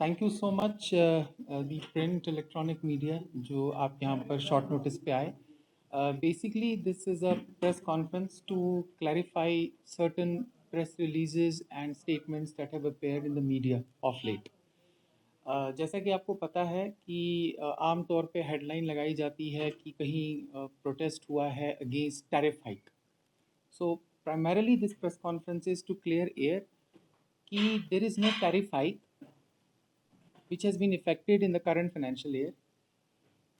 Thank you so much the print electronic media जो आप यहाँ पर शॉर्ट नोटिस पे आए. Basically, this is a press conference to clarify certain press releases and statements that have appeared in the media of late. जैसा कि आपको पता है कि आम तौर पे हेडलाइन लगाई जाती है कि कहीं प्रोटेस्ट हुआ है against tariff hike. So primarily this press conference is to clear air कि there is no tariff hike which has been effected in the current financial year,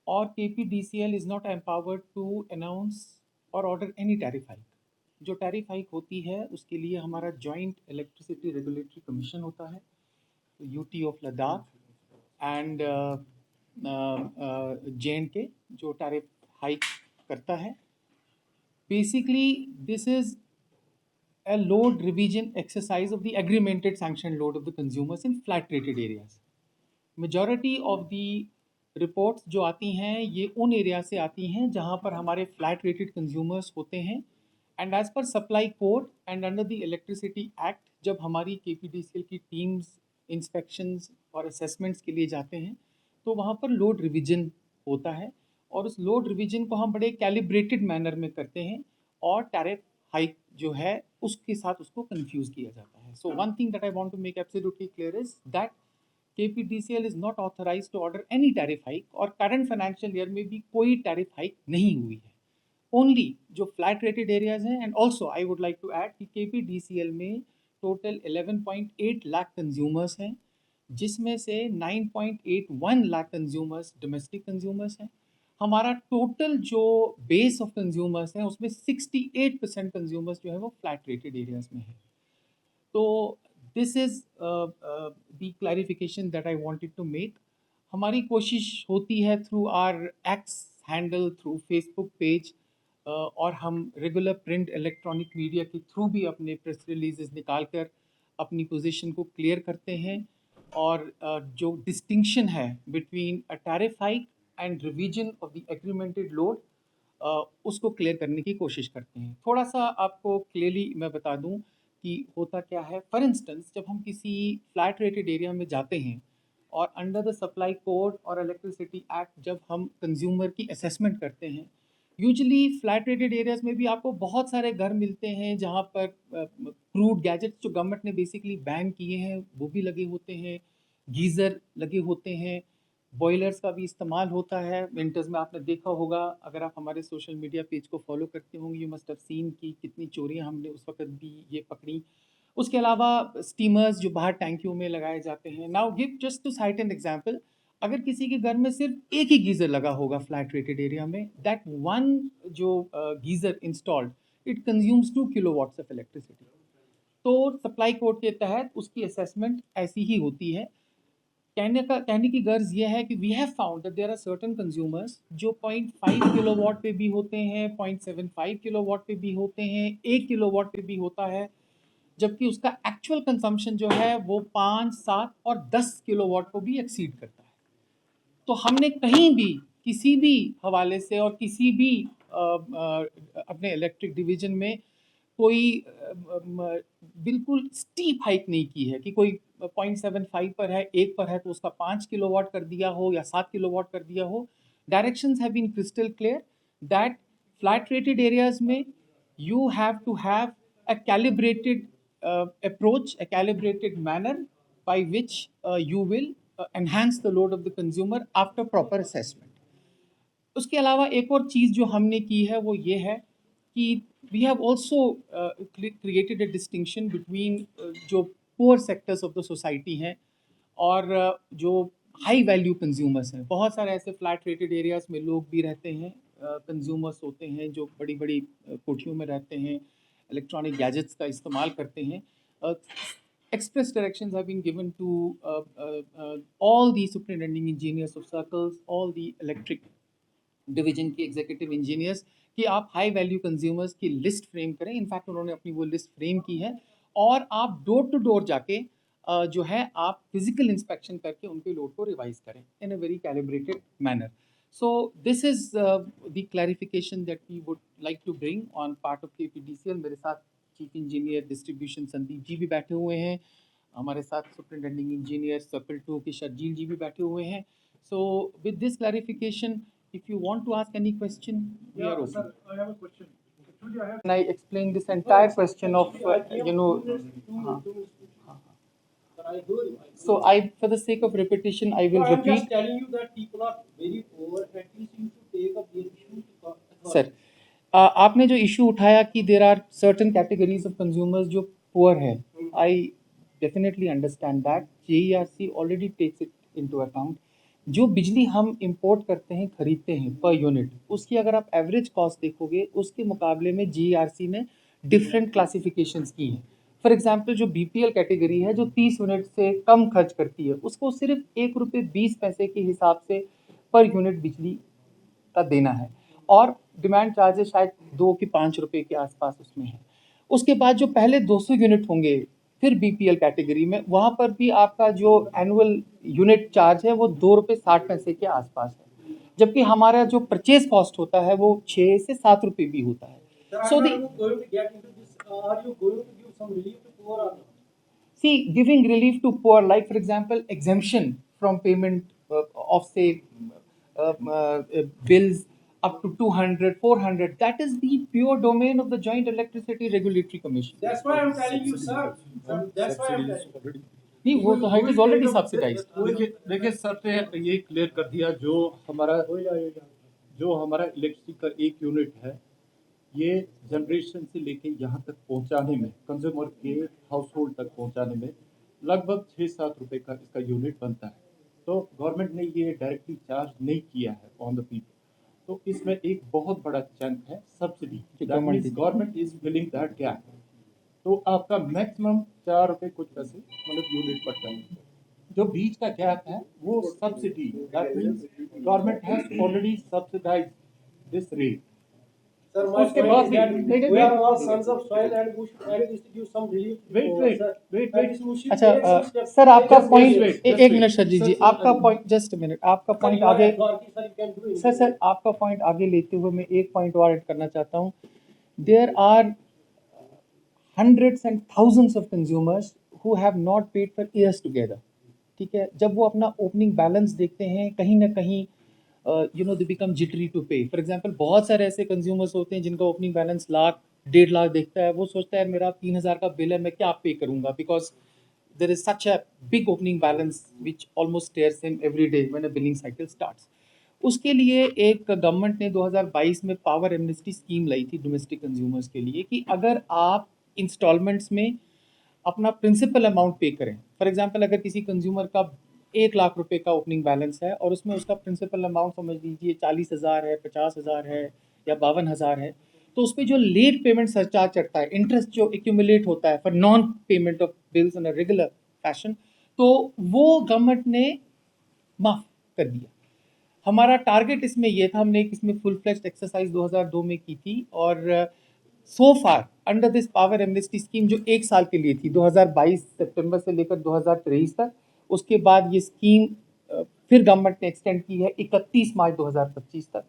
or KPDCL is not empowered to announce or order any tariff hike. जो tariff hike होती है उसके लिए हमारा joint electricity regulatory commission होता है, UT of Ladakh and JNK जो tariff hike करता है. Basically this is a load revision exercise of the agreemented sanctioned load of the consumers in flat rated areas. Majority of the reports जो आती हैं ये उन एरिया से आती हैं जहां पर हमारे फ्लैट रेटेड कंज्यूमर्स होते हैं. एंड एज पर supply code and under the electricity act जब हमारी KPDCL की टीम्स इंस्पेक्शंस और असेसमेंट्स के लिए जाते हैं तो वहाँ पर लोड रिवीजन होता है और उस लोड रिवीजन को हम बड़े कैलिब्रेटेड मैनर में करते हैं और टैरिफ हाइक जो है उसके साथ उसको कंफ्यूज किया जाता है. So one thing that I want to make absolutely clear is that KPDCL is not authorized to order any tariff hike और करंट फाइनेंशियल ईयर में भी कोई टैरिफ हाइक नहीं हुई है. ओनली जो फ्लैट रेटेड एरियाज हैं. And also I would like to add कि KPDCL में टोटल 11.8 लाख कंज्यूमर्स हैं जिसमें से 9.81 लाख कंज्यूमर्स डोमेस्टिक कंज्यूमर्स हैं. हमारा टोटल जो बेस ऑफ कंज्यूमर्स हैं उसमें 68% कंज्यूमर्स जो है वो फ्लैट रेटेड एरियाज में है. तो this is the clarification that I wanted to make. हमारी कोशिश होती है through our X handle, through Facebook page और हम रेगुलर प्रिंट इलेक्ट्रॉनिक मीडिया के थ्रू भी अपने प्रेस रिलीजेस निकाल कर अपनी पोजीशन को क्लियर करते हैं और जो डिस्टिंक्शन है between a tariff hike and revision of the agreemented load उसको क्लियर करने की कोशिश करते हैं. थोड़ा सा आपको क्लियरली मैं बता दूं कि होता क्या है. फॉर इंस्टेंस जब हम किसी फ्लैट रेटेड एरिया में जाते हैं और अंडर द सप्लाई कोड और इलेक्ट्रिसिटी एक्ट जब हम कंज्यूमर की असेसमेंट करते हैं, यूजुअली फ्लैट रेटेड एरियाज में भी आपको बहुत सारे घर मिलते हैं जहाँ पर क्रूड गैजेट्स जो गवर्नमेंट ने बेसिकली बैन किए हैं वो भी लगे होते हैं, गीज़र लगे होते हैं, बॉयलर्स का भी इस्तेमाल होता है. विंटर्स में आपने देखा होगा, अगर आप हमारे सोशल मीडिया पेज को फॉलो करते होंगे, यू मस्ट हैव सीन कि कितनी चोरियां हमने उस वक्त भी ये पकड़ी. उसके अलावा स्टीमर्स जो बाहर टैंकियों में लगाए जाते हैं. Now give just to cite an example, अगर किसी के घर में सिर्फ एक ही गीज़र लगा होगा फ्लैट रेटेड एरिया में, दैट वन जो geyser installed it consumes 2 kilowatts of electricity. तो सप्लाई कोड के तहत उसकी असेसमेंट ऐसी ही होती है. कहने की गर्ज ये है कि we have found that there are certain consumers जो 0.5 किलोवाट पे भी होते हैं, 0.75 किलोवाट पे भी होते हैं, 1 किलोवाट पे भी होता है, जबकि उसका एक्चुअल कंजम्पशन जो है वो 5, 7 और 10 किलोवाट को भी एक्सीड करता है. तो हमने कहीं भी किसी भी हवाले से और किसी भी अपने इलेक्ट्रिक डिवीजन में कोई बिल्कुल स्टीप हाइक नहीं की है कि कोई 0.75 पर है, 1 पर है तो उसका 5 किलोवाट कर दिया हो या 7 किलोवाट कर दिया हो. Directions have been crystal clear that flat rated areas में you have to have a calibrated approach, a calibrated manner by which you will enhance the load of the consumer after proper assessment. उसके अलावा एक और चीज़ जो हमने की है वो ये है कि we have also created a distinction between जो poor sectors of the society हैं और जो हाई वैल्यू कंज्यूमर्स हैं. बहुत सारे ऐसे फ्लैट रेटेड एरियाज में लोग भी रहते हैं, कंज्यूमर्स होते हैं जो बड़ी बड़ी कोठियों में रहते हैं, इलेक्ट्रॉनिक गैजेट्स का इस्तेमाल करते हैं. Express directions have been given to all the superintending engineers of circles, all the electric division की एग्जीक्यूटिव इंजीनियर्स कि आप हाई वैल्यू कंज्यूमर्स की लिस्ट फ्रेम करें. इनफैक्ट उन्होंने अपनी वो लिस्ट फ्रेम की है और आप डोर टू डोर जाके जो है आप फिजिकल इंस्पेक्शन करके उनके लोड को रिवाइज करें in a very calibrated manner. So this is the clarification that we would like to bring on part of KPDCL. मेरे साथ chief engineer distribution Sandeep ji भी बैठे हुए हैं. हमारे साथ सुपरिटेंडिंग इंजीनियर सर्कल 2 के शर्जील जी भी बैठे हुए हैं. So with this clarification, if you want to ask any question, we are open. I have a question. Actually, I have. And I explained this entire question of So for the sake of repetition, I will I'm just repeat. telling you that people are very poor. At least you should take up their issues. Sir, आपने जो issue उठाया कि there are certain categories of consumers जो poor है, I definitely understand that. JERC already takes it into account. जो बिजली हम import करते हैं, खरीदते हैं पर यूनिट, उसकी अगर आप एवरेज कॉस्ट देखोगे, उसके मुकाबले में JERC ने डिफरेंट क्लासिफिकेशंस की हैं. फॉर एग्जांपल जो BPL कैटेगरी है, जो 30 यूनिट से कम खर्च करती है, उसको सिर्फ ₹1.20 के हिसाब से पर यूनिट बिजली का देना है, और डिमांड चार्जेस शायद 2 कि 5 रुपए के आसपास उसमें है. उसके बाद जो पहले 200 यूनिट होंगे फिर BPL कैटेगरी में, वहाँ पर भी आपका जो एनुअल यूनिट चार्ज है वो ₹2.60 के आसपास है, जबकि हमारा जो परचेज कॉस्ट होता है वो 6 से 7 रुपए भी होता है. So are you going to get into this? Are you going to give some relief to poor or not? See, giving relief to poor, like for example, exemption from payment of say bills up to 200, 400, that is the pure domain of the Joint Electricity Regulatory Commission. That's why I'm telling you, sir. That's why I'm telling you. नहीं, वो तो it is already subsidized. देखिए sir ने ये clear कर दिया, जो हमारा इलेक्ट्रिसिटी का 1 यूनिट है, ये जनरेशन से लेके यहाँ तक पहुँचाने में, कंज्यूमर के हाउस होल्ड तक पहुँचाने में लगभग 6-7 रुपए का इसका यूनिट बनता है. तो गवर्नमेंट ने ये डायरेक्टली चार्ज नहीं किया है ऑन द पीपल. तो इसमें एक बहुत बड़ा चंक है subsidy. Government is filling that gap. तो आपका मैक्सिमम 4 रुपए कुछ पैसे मतलब यूनिट पड़ता है. जो बीच का गैप है वो subsidy, that means government has already subsidised this rate. Sir, my उसके point बाद is भी- that we are all sons of soil and we should at least give some relief. Wait. अच्छा, सर आपका point एक minute शर्जी जी, आपका point just minute, आपका point आगे sir आपका पॉइंट आगे लेते हुए मैं एक पॉइंट और ऐड करना चाहता हूँ. There are hundreds and thousands of consumers who have not paid for years together. ठीक है, जब वो अपना ओपनिंग बैलेंस देखते हैं, कहीं ना कहीं दे बिकम जिटरी टू पे. फॉर एग्जांपल, बहुत सारे ऐसे कंज्यूमर्स होते हैं जिनका ओपनिंग बैलेंस लाख 1.5 लाख देखता है. वो सोचता है मेरा 3,000 का बिल है, मैं क्या पे करूंगा, because there is such a big opening balance which almost stares him every day when a billing cycle starts. उसके लिए एक गवर्नमेंट ने 2022 में पावर एमनेस्टी स्कीम लाई थी डोमेस्टिक कंज्यूमर्स के लिए, कि अगर आप इंस्टॉलमेंट्स में अपना प्रिंसिपल अमाउंट पे करें. फॉर एग्जांपल, अगर किसी कंज्यूमर का 1 लाख रुपए का ओपनिंग बैलेंस है और उसमें उसका प्रिंसिपल अमाउंट समझ लीजिए 40,000 है, 50,000 है या 52,000 है, तो उस पर जो लेट पेमेंट सरचार्ज चढ़ता है, इंटरेस्ट जो एक्यूमुलेट होता है for non payment of bills in a regular fashion, तो वो गवर्नमेंट ने माफ़ कर दिया. हमारा टारगेट इसमें ये था, हमने एक इसमें फुल फ्लेज्ड एक्सरसाइज 2002 में की थी, और so far under this power amnesty scheme जो 1 साल के लिए थी, 2022 सितंबर से लेकर 2023 तक, उसके बाद ये स्कीम फिर गवर्नमेंट ने एक्सटेंड की है 31 मार्च 2025 तक.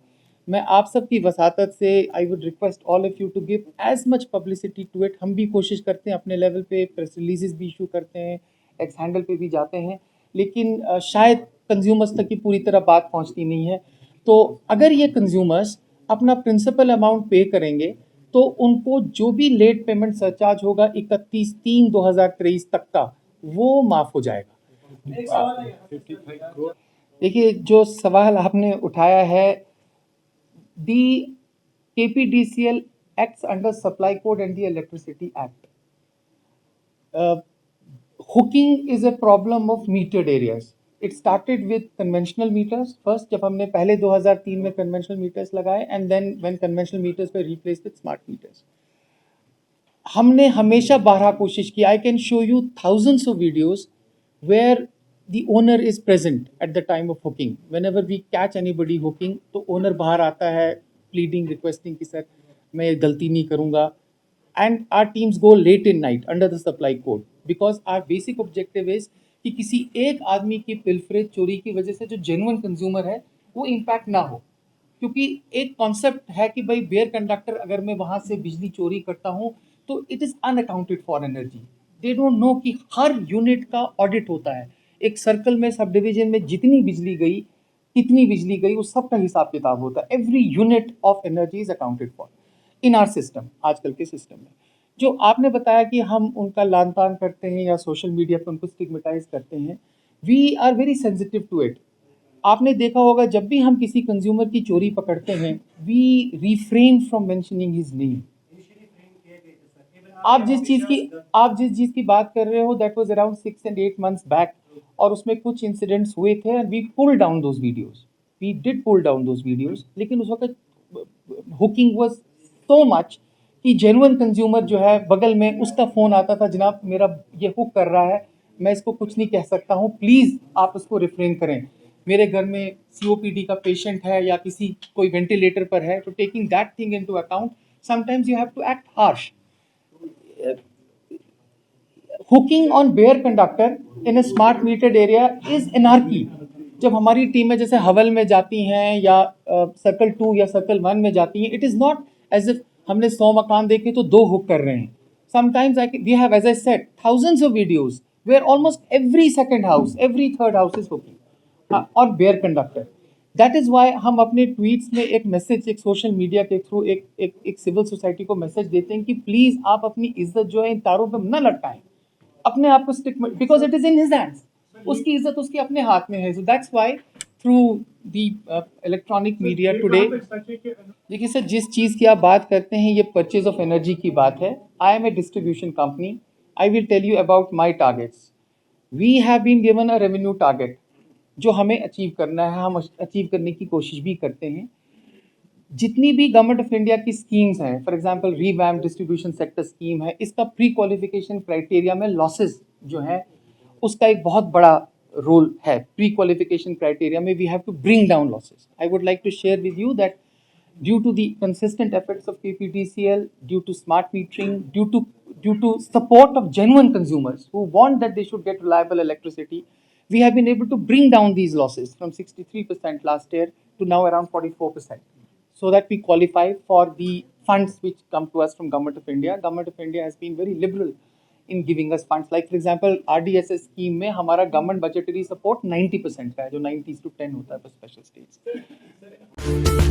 मैं आप सब की वसातत से I would request all of you to give as much publicity to it. हम भी कोशिश करते हैं अपने लेवल पे, प्रेस रिलीजेस भी इशू करते हैं, एक्स हैंडल पे भी जाते हैं, लेकिन शायद कंज्यूमर्स तक की पूरी तरह बात पहुंचती नहीं है. तो अगर ये कंज्यूमर्स अपना प्रिंसिपल अमाउंट पे करेंगे तो उनको जो भी लेट पेमेंट सरचार्ज होगा 31/3/2023 तक का, वो माफ़ हो जाएगा. 55 करोड़. देखिए, जो सवाल आपने उठाया है, दी KPDCL acts under Supply Code and the Electricity Act. Hooking is a problem of metered areas. It started with conventional meters first, जब हमने पहले 2003 में conventional meters लगाए, and then when conventional meters were replaced with smart meters. हमने हमेशा बारहा कोशिश की. I can show you thousands of videos where the owner is present at the time of hooking. Whenever we catch anybody hooking, तो owner बाहर आता है pleading, requesting कि सर मैं ये गलती नहीं करूँगा. And our teams go late in night under the supply code, because our basic objective is कि किसी एक आदमी की पिलफरेज, चोरी की वजह से जो जेन्युइन कंज्यूमर है वो इम्पैक्ट ना हो. क्योंकि एक कॉन्सेप्ट है कि भाई बेयर कंडक्टर, अगर मैं वहाँ से बिजली चोरी करता हूँ तो it is unaccounted for energy. They don't know कि हर यूनिट का ऑडिट होता है। एक सर्कल में, सब डिवीजन में जितनी बिजली गई, कितनी बिजली गई, उस सब का हिसाब किताब होता है। Every unit of energy is accounted for in our system, आजकल के सिस्टम में। जो आपने बताया कि हम उनका लान तान करते हैं या सोशल मीडिया पर उनको स्टिग्मेटाइज करते हैं, we are very sensitive to it. आपने देखा होगा जब भी हम किसी कंज्यूमर की चोरी पकड़ते हैं, we refrain from mentioning his name. आप जिस चीज की बात कर रहे हो, that was around 6 and 8 months back, और उसमें कुछ इंसिडेंट्स हुए थे and we pull down those videos, we did pull down those videos. लेकिन उस वक्त हुकिंग वाज सो मच कि जेन्युइन कंज्यूमर जो है बगल में, उसका फोन आता था, जनाब मेरा ये हुक कर रहा है, मैं इसको कुछ नहीं कह सकता हूँ, प्लीज आप इसको रिफ्रेन करें, मेरे घर में सीओपीडी का पेशेंट है या किसी कोई वेंटिलेटर पर है। तो taking that thing into account, sometimes you have to act harsh. Hooking on bare conductor in a smart metered area is anarchy. जब हमारी टीमें जैसे हवल में जाती हैं या सर्कल 2 या सर्कल 1 में जाती हैं, it is not as if हमने 100 मकान देखे तो 2 हुक कर रहे हैं। Sometimes we have, as I said, thousands of videos where almost every second house, every third house is hooking और bare conductor. That is why हम अपने ट्वीट्स में एक मैसेज, एक सोशल मीडिया के थ्रू एक सिविल सोसाइटी को message देते हैं कि प्लीज आप अपनी इज्जत जो है इन तारों पर न लटकाएं, अपने आप को stick, because it is in his hands, उसकी इज्जत उसके अपने हाथ में है। So that's why through the electronic media today. देखिए सर, जिस चीज़ की आप बात करते हैं, ये परचेज ऑफ एनर्जी की बात है। I am a distribution company, I will tell you about my targets. We have been given a revenue target जो हमें अचीव करना है, हम अचीव करने की कोशिश भी करते हैं। जितनी भी गवर्नमेंट ऑफ इंडिया की स्कीम्स हैं, for example revamp distribution sector scheme है, इसका प्री क्वालिफिकेशन क्राइटेरिया में लॉसेस जो है उसका एक बहुत बड़ा रोल है। प्री क्वालिफिकेशन क्राइटेरिया में we have to bring down losses. I would like to share with you that due to the consistent efforts of KPTCL, due to smart metering, due to support of genuine consumers who want that they should get reliable electricity, we have been able to bring down these losses from 63% last year to now around 44%, so that we qualify for the funds which come to us from Government of India. Government of India has been very liberal in giving us funds. Like for example, RDSS scheme में हमारा government budgetary support 90% का है, जो 90s to 10 होता है for special states.